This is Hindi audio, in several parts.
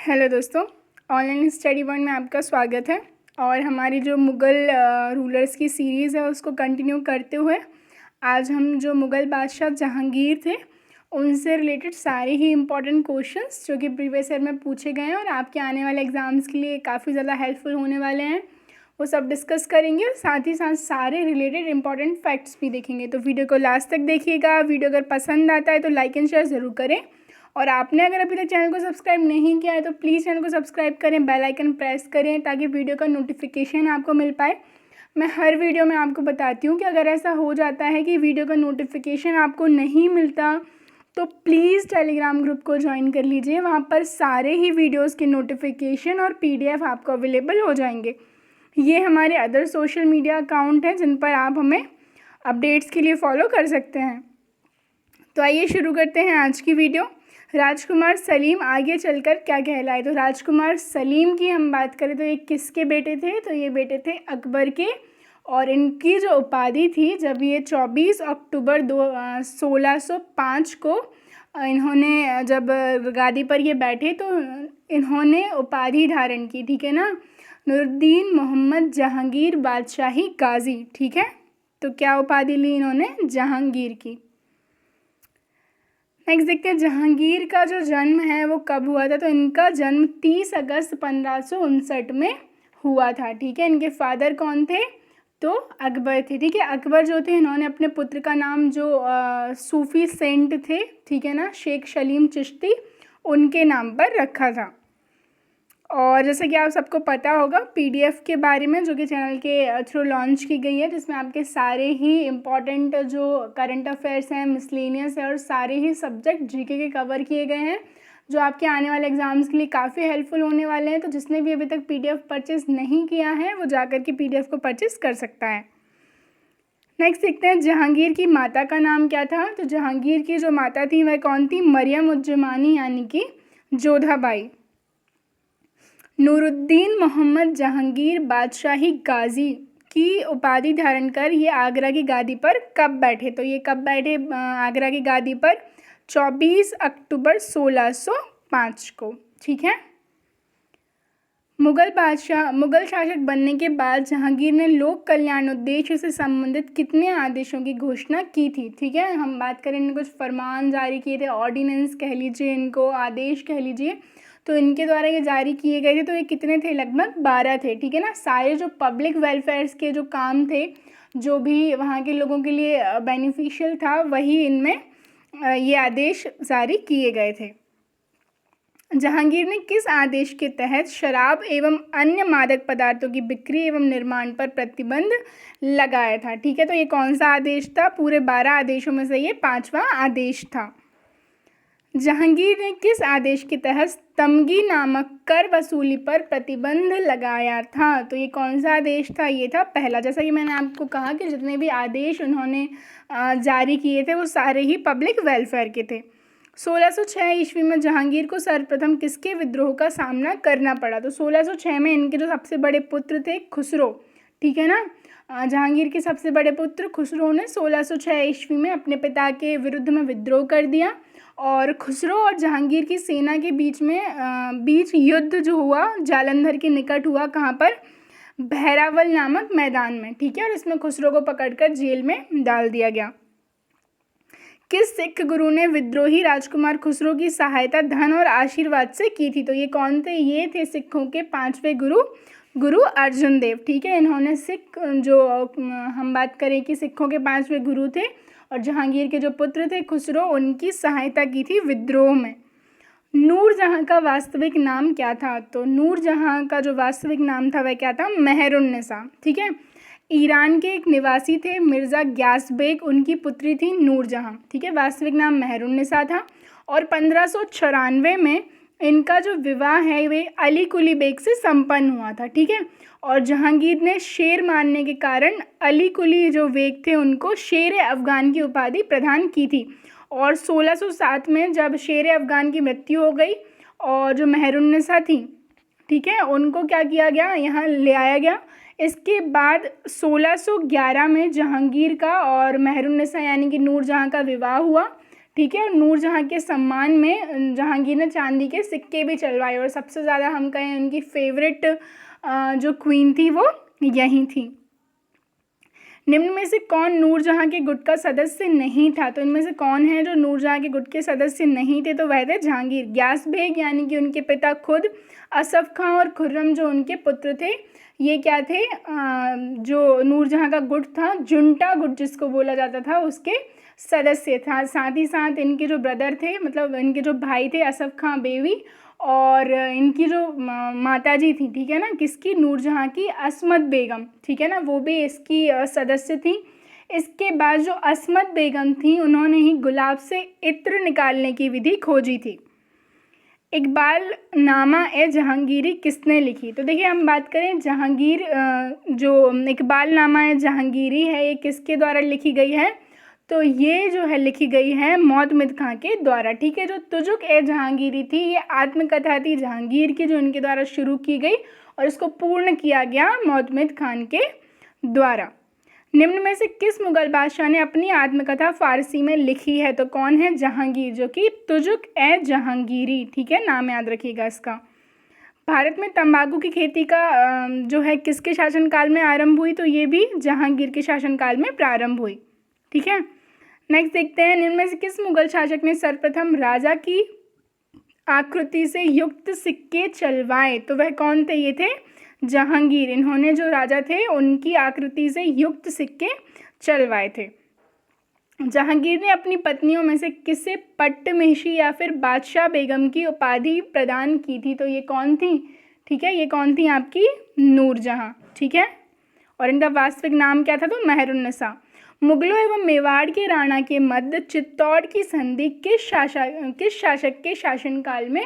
हेलो दोस्तों, ऑनलाइन स्टडी पॉइंट में आपका स्वागत है। और हमारी जो मुग़ल रूलर्स की सीरीज़ है उसको कंटिन्यू करते हुए आज हम जो मुग़ल बादशाह जहांगीर थे उनसे रिलेटेड सारे ही इम्पॉर्टेंट क्वेश्चंस जो कि प्रीवियस ईयर में पूछे गए हैं और आपके आने वाले एग्ज़ाम्स के लिए काफ़ी ज़्यादा हेल्पफुल होने वाले हैं, वो सब डिस्कस करेंगे और साथ ही साथ सारे रिलेटेड इंपॉर्टेंट फैक्ट्स भी देखेंगे। तो वीडियो को लास्ट तक देखिएगा। वीडियो अगर पसंद आता है तो लाइक एंड शेयर ज़रूर करें और आपने अगर अभी तक चैनल को सब्सक्राइब नहीं किया है तो प्लीज़ चैनल को सब्सक्राइब करें, बेल आइकन प्रेस करें ताकि वीडियो का नोटिफिकेशन आपको मिल पाए। मैं हर वीडियो में आपको बताती हूँ कि अगर ऐसा हो जाता है कि वीडियो का नोटिफिकेशन आपको नहीं मिलता तो प्लीज़ टेलीग्राम ग्रुप को ज्वाइन कर लीजिए। वहाँ पर सारे ही वीडियोज़ के नोटिफिकेशन और PDF आपको अवेलेबल हो जाएंगे। ये हमारे अदर सोशल मीडिया अकाउंट हैं जिन पर आप हमें अपडेट्स के लिए फॉलो कर सकते हैं। तो आइए शुरू करते हैं आज की वीडियो। राजकुमार सलीम आगे चलकर क्या कहलाए। तो राजकुमार सलीम की हम बात करें तो ये किसके बेटे थे, तो ये बेटे थे अकबर के। और इनकी जो उपाधि थी, जब ये 24 अक्टूबर 1605 को इन्होंने जब गादी पर ये बैठे तो इन्होंने उपाधि धारण की, ठीक है ना, नूरुद्दीन मोहम्मद जहांगीर बादशाही गाजी। ठीक है, तो क्या उपाधि ली इन्होंने? जहांगीर की। नेक्स्ट देखते हैं जहांगीर का जो जन्म है वो कब हुआ था। तो इनका जन्म 30 अगस्त 1559 में हुआ था। ठीक है, इनके फादर कौन थे? तो अकबर थे। ठीक है, अकबर जो थे इन्होंने अपने पुत्र का नाम जो सूफी सेंट थे, ठीक है ना, शेख सलीम चिश्ती, उनके नाम पर रखा था। और जैसे कि आप सबको पता होगा PDF के बारे में जो कि चैनल के थ्रू लॉन्च की गई है, जिसमें आपके सारे ही इम्पॉर्टेंट जो करंट अफेयर्स हैं, मिसलेनियस है और सारे ही सब्जेक्ट GK के कवर किए गए हैं जो आपके आने वाले एग्जाम्स के लिए काफ़ी हेल्पफुल होने वाले हैं। तो जिसने भी अभी तक PDF परचेज़ नहीं किया है वो जाकर के PDF को परचेज़ कर सकता है। नेक्स्ट देखते हैं जहांगीर की माता का नाम क्या था। तो जहांगीर की जो माता थी वह कौन थी? मरियम उज़्ज़मानी यानी कि जोधाबाई। नूरुद्दीन मोहम्मद जहांगीर बादशाही गाजी की उपाधि धारण कर ये आगरा की गादी पर कब बैठे। तो ये कब बैठे आगरा की गादी पर? 24 अक्टूबर 1605 को। ठीक है, मुगल शासक बनने के बाद जहांगीर ने लोक कल्याण उद्देश्य से संबंधित कितने आदेशों की घोषणा की थी। ठीक है, हम बात करें, इन्होंने कुछ फरमान जारी किए थे, ऑर्डिनेंस कह लीजिए, इनको आदेश कह लीजिए, तो इनके द्वारा ये जारी किए गए थे। तो ये कितने थे? लगभग 12 थे। ठीक है ना, सारे जो पब्लिक वेलफेयर्स के जो काम थे, जो भी वहाँ के लोगों के लिए बेनिफिशियल था, वही इनमें ये आदेश जारी किए गए थे। जहांगीर ने किस आदेश के तहत शराब एवं अन्य मादक पदार्थों की बिक्री एवं निर्माण पर प्रतिबंध लगाया था? ठीक है, तो ये कौन सा आदेश था? पूरे 12 आदेशों में से ये 5वां आदेश था। जहांगीर ने किस आदेश के तहत तमगी नामक कर वसूली पर प्रतिबंध लगाया था? तो ये कौन सा आदेश था? ये था पहला। जैसा कि मैंने आपको कहा कि जितने भी आदेश उन्होंने जारी किए थे वो सारे ही पब्लिक वेलफेयर के थे। 1606 ईस्वी में जहांगीर को सर्वप्रथम किसके विद्रोह का सामना करना पड़ा? तो 1606 में इनके जो सबसे बड़े पुत्र थे खुसरो, ठीक है ना, जहांगीर के सबसे बड़े पुत्र खुसरो ने 1606 ईस्वी में अपने पिता के विरुद्ध में विद्रोह कर दिया और खुसरो और जहांगीर की सेना के बीच युद्ध जो हुआ जालंधर के निकट हुआ। कहाँ पर? बहरावल नामक मैदान में। ठीक है, और इसमें खुसरो को पकड़कर जेल में डाल दिया गया। किस सिख गुरु ने विद्रोही राजकुमार खुसरो की सहायता धन और आशीर्वाद से की थी? तो ये कौन थे? ये थे सिखों के 5वें गुरु अर्जुन देव। ठीक है, इन्होंने सिख जो हम बात करें कि सिखों के 5वें गुरु थे और जहांगीर के जो पुत्र थे खुसरो, उनकी सहायता की थी विद्रोह में। नूरजहाँ का वास्तविक नाम क्या था? तो नूरजहाँ का जो वास्तविक नाम था वह क्या था? मेहरुन्निसा। ठीक है, ईरान के एक निवासी थे मिर्ज़ा ग्यास बेग, उनकी पुत्री थी नूरजहाँ। ठीक है, वास्तविक नाम मेहरुन्निसा था। और 1594 में इनका जो विवाह है वे अली कुली बेग से संपन्न हुआ था। ठीक है, और जहांगीर ने शेर मानने के कारण अली कुली जो बेग थे उनको शेर अफ़गान की उपाधि प्रदान की थी। और 1607 में जब शेर अफ़गान की मृत्यु हो गई और जो मेहरुन्निसा थी, ठीक है, उनको क्या किया गया? यहाँ ले आया गया। इसके बाद 1611 में जहांगीर का और मेहरुन्निसा यानी कि नूरजहाँ का विवाह हुआ। ठीक है। और नूरजहाँ के सम्मान में जहांगीर ने चांदी के सिक्के भी चलवाए, और सबसे ज़्यादा हम कहें उनकी फेवरेट जो क्वीन थी वो यही थी। निम्न में से कौन नूरजहाँ के गुट का सदस्य नहीं था? तो इनमें से कौन है जो नूरजहाँ के गुट के सदस्य नहीं थे? तो वह थे जहांगीर, ग्यास बेग यानी कि उनके पिता खुद, असफ खां और खुर्रम जो उनके पुत्र थे, ये क्या थे, जो नूरजहाँ का गुट था, जुंटा गुट जिसको बोला जाता था, उसके सदस्य था। साथ ही साथ इनके जो ब्रदर थे, मतलब इनके जो भाई थे, असफ खां बेवी, और इनकी जो माताजी थी, ठीक है ना, किसकी, नूरजहाँ की, असमत बेगम, ठीक है ना, वो भी इसकी सदस्य थी। इसके बाद जो असमत बेगम थी, उन्होंने ही गुलाब से इत्र निकालने की विधि खोजी थी। इकबाल नामा ए जहांगीरी किसने लिखी? तो देखिए, हम बात करें जहांगीर, जो इकबाल नामा ए जहांगीरी है, ये किसके द्वारा लिखी गई है? तो ये जो है लिखी गई है मोहम्मद खां के द्वारा, ठीक है। जो तुजुक ए जहांगीरी थी, ये आत्मकथा थी जहांगीर की, जो इनके द्वारा शुरू की गई, और इसको पूर्ण किया गया मोहम्मद खान के द्वारा। निम्न में से किस मुगल बादशाह ने अपनी आत्मकथा फारसी में लिखी है? तो कौन है? जहांगीर, जो कि तुजुक ए जहांगीरी, ठीक है, नाम याद रखिएगा इसका। भारत में तंबाकू की खेती का जो है किसके शासनकाल में आरंभ हुई? तो ये भी जहांगीर के शासनकाल में प्रारंभ हुई, ठीक है। नेक्स्ट देखते हैं, निम्न में से किस मुगल शासक ने सर्वप्रथम राजा की आकृति से युक्त सिक्के चलवाए? तो वह कौन थे? ये थे जहांगीर। इन्होंने जो राजा थे उनकी आकृति से युक्त सिक्के चलवाए थे। जहांगीर ने अपनी पत्नियों में से किसे पट्टमेशी या फिर बादशाह बेगम की उपाधि प्रदान की थी? तो ये कौन थी? ठीक है, ये कौन थी? आपकी नूरजहाँ, ठीक है। और इनका वास्तविक नाम क्या था? तो मेहरुन्निसा। मुगलों एवं मेवाड़ के राणा के मध्य चित्तौड़ की संधि किस शासक के शासनकाल में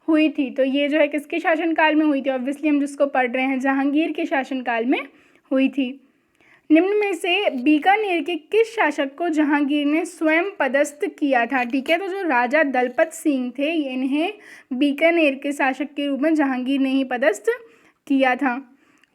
हुई थी? तो ये जो है किसके शासनकाल में हुई थी? ऑब्वियसली हम जिसको पढ़ रहे हैं, जहांगीर के शासनकाल में हुई थी। निम्न में से बीकानेर के किस शासक को जहांगीर ने स्वयं पदस्थ किया था? ठीक है, तो जो राजा दलपत सिंह थे, इन्हें बीकानेर के शासक के रूप में जहांगीर ने ही पदस्थ किया था।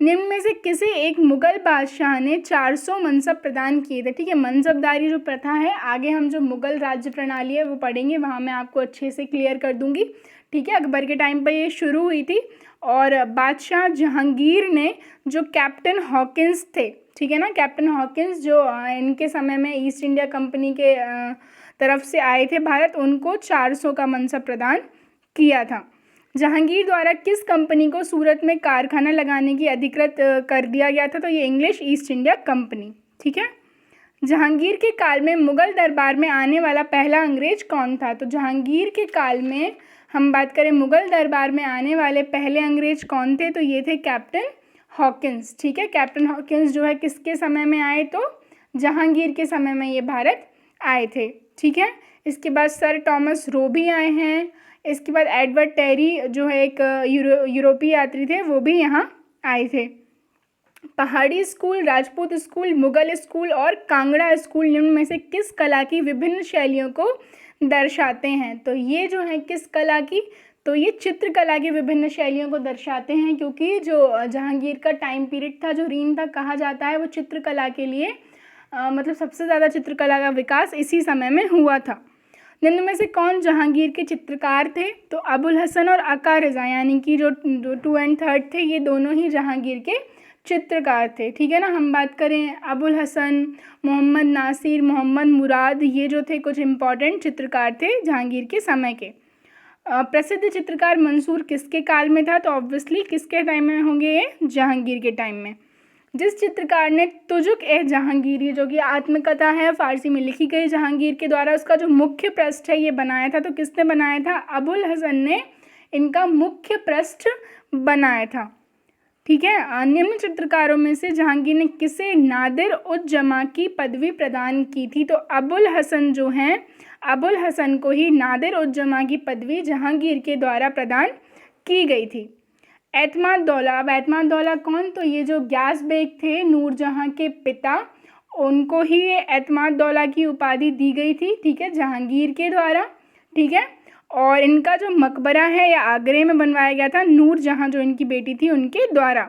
निम्न में से किसे एक मुगल बादशाह ने 400 मनसब प्रदान किए थे? ठीक है, मनसबदारी जो प्रथा है, आगे हम जो मुगल राज्य प्रणाली है वो पढ़ेंगे, वहाँ मैं आपको अच्छे से क्लियर कर दूंगी, ठीक है। अकबर के टाइम पर ये शुरू हुई थी, और बादशाह जहांगीर ने जो कैप्टन हॉकिंस थे, ठीक है ना, कैप्टन हॉकिंस जो इनके समय में ईस्ट इंडिया कंपनी के तरफ से आए थे भारत, उनको 400 का मनसब प्रदान किया था। जहांगीर द्वारा किस कंपनी को सूरत में कारखाना लगाने की अधिकृत कर दिया गया था? तो ये इंग्लिश ईस्ट इंडिया कंपनी, ठीक है। जहांगीर के काल में मुगल दरबार में आने वाला पहला अंग्रेज कौन था? तो जहांगीर के काल में हम बात करें मुगल दरबार में आने वाले पहले अंग्रेज कौन थे? तो ये थे कैप्टन हॉकिंस, ठीक है। कैप्टन हॉकिंस जो है किसके समय में आए? तो जहांगीर के समय में ये भारत आए थे, ठीक है। इसके बाद सर टॉमस रो भी आए हैं। इसके बाद एडवर्ड टेरी जो है एक यूरोपीय यात्री थे, वो भी यहाँ आए थे। पहाड़ी school, Rajput school, Mughal school और कांगड़ा स्कूल निम्न में से किस कला की विभिन्न शैलियों को दर्शाते हैं? तो ये जो है किस कला की? तो ये चित्रकला की विभिन्न शैलियों को दर्शाते हैं, क्योंकि जो जहांगीर का टाइम पीरियड था, जो रीन था कहा जाता है, वो चित्रकला के लिए मतलब सबसे ज़्यादा चित्रकला का विकास इसी समय में हुआ था। निम्न में से कौन जहांगीर के चित्रकार थे? तो अबुल हसन और अका रज़ा, यानी कि जो 2 और 3 थे, ये दोनों ही जहांगीर के चित्रकार थे, ठीक है ना। हम बात करें अबुल हसन, मोहम्मद नासिर, मोहम्मद मुराद, ये जो थे कुछ इम्पॉर्टेंट चित्रकार थे जहांगीर के समय के। प्रसिद्ध चित्रकार मंसूर किसके काल में था? तो ऑब्वियसली किसके टाइम में होंगे ये? जहांगीर के टाइम में। जिस चित्रकार ने तुजुक ए जहांगीरी, जो कि आत्मकथा है, फारसी में लिखी गई जहांगीर के द्वारा, उसका जो मुख्य पृष्ठ है ये बनाया था, तो किसने बनाया था? अबुल हसन ने इनका मुख्य पृष्ठ बनाया था, ठीक है। निम्न चित्रकारों में से जहांगीर ने किसे नादिर उज जमा की पदवी प्रदान की थी? तो अबुल हसन जो हैं, अबुल हसन को ही नादिर उज जमा की पदवी जहांगीर के द्वारा प्रदान की गई थी। एतमाद दौला, अब एतमाद दौला कौन? तो ये जो ग्यास बेग थे, नूरजहाँ के पिता, उनको ही ये एतमाद दौला की उपाधि दी गई थी, ठीक है, जहांगीर के द्वारा, ठीक है। और इनका जो मकबरा है या आगरे में बनवाया गया था, नूरजहाँ जो इनकी बेटी थी उनके द्वारा।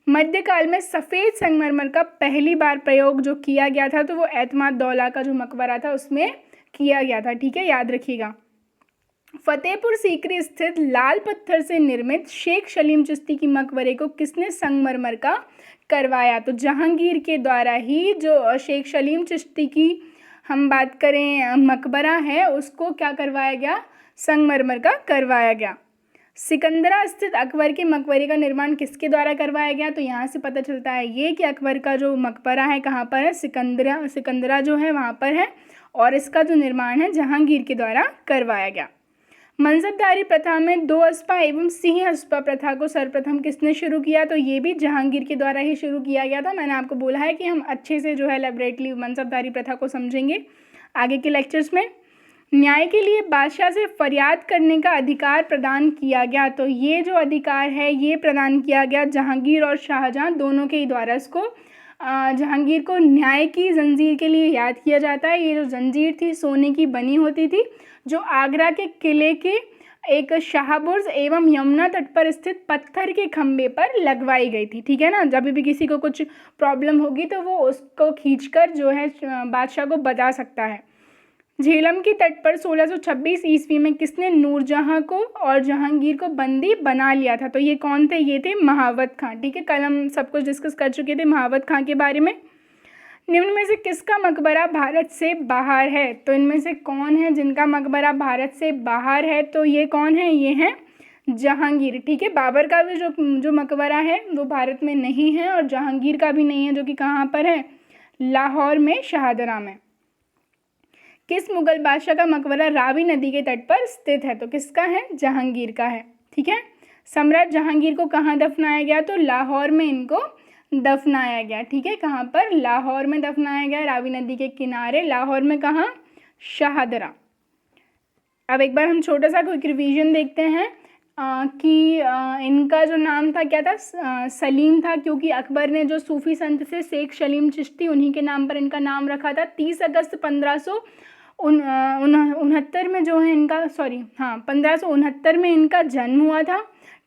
मध्यकाल में सफ़ेद संगमरमर का पहली बार प्रयोग जो किया गया था, तो वो एतमाद दौला का जो मकबरा था उसमें किया गया था। ठीक है, याद रखिएगा। फतेहपुर सीकरी स्थित लाल पत्थर से निर्मित शेख सलीम चिश्ती की मकबरे को किसने संगमरमर का करवाया? तो जहांगीर के द्वारा ही जो शेख सलीम चिश्ती की हम बात करें मकबरा है, उसको क्या करवाया गया? संगमरमर का करवाया गया। सिकंदरा स्थित अकबर के मकबरे का निर्माण किसके द्वारा करवाया गया? तो यहाँ से पता चलता है ये कि अकबर का जो मकबरा है कहाँ पर है? सिकंदरा जो है वहाँ पर है, और इसका जो निर्माण है जहांगीर के द्वारा करवाया गया। मनसबदारी प्रथा में 2 अस्पा एवं सिंह अस्पा प्रथा को सर्वप्रथम किसने शुरू किया? तो ये भी जहांगीर के द्वारा ही शुरू किया गया था। मैंने आपको बोला है कि हम अच्छे से जो है एलैबोरेटली मनसबदारी प्रथा को समझेंगे आगे के लेक्चर्स में। न्याय के लिए बादशाह से फरियाद करने का अधिकार प्रदान किया गया। तो ये जो अधिकार है ये प्रदान किया गया जहांगीर और शाहजहां दोनों के ही द्वारा। इसको जहांगीर को न्याय की जंजीर के लिए याद किया जाता है। ये जो जंजीर थी सोने की बनी होती थी, जो आगरा के किले के एक शाहबुर्ज एवं यमुना तट पर स्थित पत्थर के खंभे पर लगवाई गई थी। ठीक है ना, जब भी किसी को कुछ प्रॉब्लम होगी तो वो उसको खींचकर जो है बादशाह को बता सकता है। झेलम के तट पर 1626 ईस्वी में किसने नूरजहां को और जहांगीर को बंदी बना लिया था? तो ये कौन थे? ये थे महावत खां। ठीक है, कल हम सब कुछ डिस्कस कर चुके थे महावत खां के बारे में। निम्न में से किसका मकबरा भारत से बाहर है? तो इनमें से कौन है जिनका मकबरा भारत से बाहर है? तो ये कौन है? ये हैं जहांगीर। ठीक है, बाबर का भी जो मकबरा है वो भारत में नहीं है, और जहांगीर का भी नहीं है, जो कि कहाँ पर है? लाहौर में, शाहदरा में। किस मुगल बादशाह का मकबरा रावी नदी के तट पर स्थित है? तो किसका है? जहांगीर का है। ठीक है, सम्राट जहांगीर को कहाँ दफनाया गया? तो लाहौर में इनको दफनाया गया। ठीक है, कहाँ पर? लाहौर में दफनाया गया, रावी नदी के किनारे। लाहौर में कहाँ? शाहदरा। अब एक बार हम छोटा सा क्विक रिवीजन देखते हैं कि इनका जो नाम था क्या था? सलीम था, क्योंकि अकबर ने जो सूफी संत से शेख सलीम चिश्ती उन्हीं के नाम पर इनका नाम रखा था। 30 अगस्त 1569 में जो है इनका 1569 में इनका जन्म हुआ था।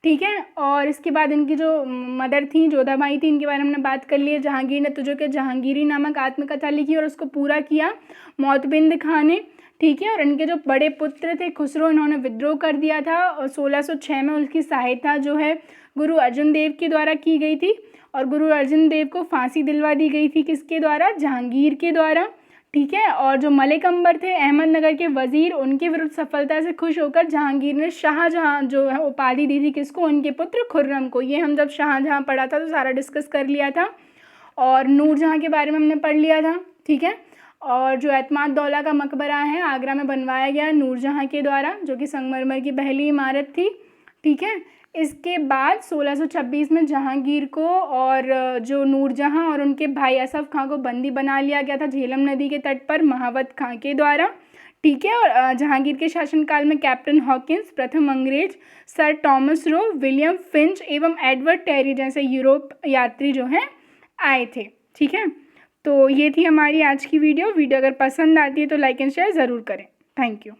ठीक है, और इसके बाद इनकी जो मदर थी जोधाबाई थी, इनके बारे में हमने बात कर ली है। जहांगीर ने तुझे के जहांगीरी नामक आत्मकथा लिखी और उसको पूरा किया मोतबिंद खां ने। ठीक है, और इनके जो बड़े पुत्र थे खुसरो, इन्होंने विद्रोह कर दिया था, और 1606 में उनकी सहायता जो है गुरु अर्जुन देव के द्वारा की गई थी, और गुरु अर्जुन देव को फांसी दिलवा दी गई थी। किसके द्वारा? जहांगीर के द्वारा। ठीक है, और जो मलिक अंबर थे अहमदनगर के वजीर, उनके विरुद्ध सफलता से खुश होकर जहांगीर ने शाहजहां जो है उपाधि दी थी। किसको? उनके पुत्र खुर्रम को। ये हम जब शाहजहां पढ़ा था तो सारा डिस्कस कर लिया था, और नूरजहां के बारे में हमने पढ़ लिया था। ठीक है, और जो एतमाद दौला का मकबरा है आगरा में बनवाया गया नूरजहां के द्वारा, जो कि संगमरमर की पहली इमारत थी। ठीक है, इसके बाद 1626 में जहांगीर को और जो नूरजहां और उनके भाई असफ खां को बंदी बना लिया गया था झेलम नदी के तट पर महावत खां के द्वारा। ठीक है, और जहांगीर के शासनकाल में कैप्टन हॉकिंस, प्रथम अंग्रेज, sir Thomas Roe, William Finch एवं एडवर्ड टेरी जैसे यूरोप यात्री जो हैं आए थे। ठीक है, तो ये थी हमारी आज की वीडियो। अगर पसंद आती है तो लाइक एंड शेयर ज़रूर करें। Thank you.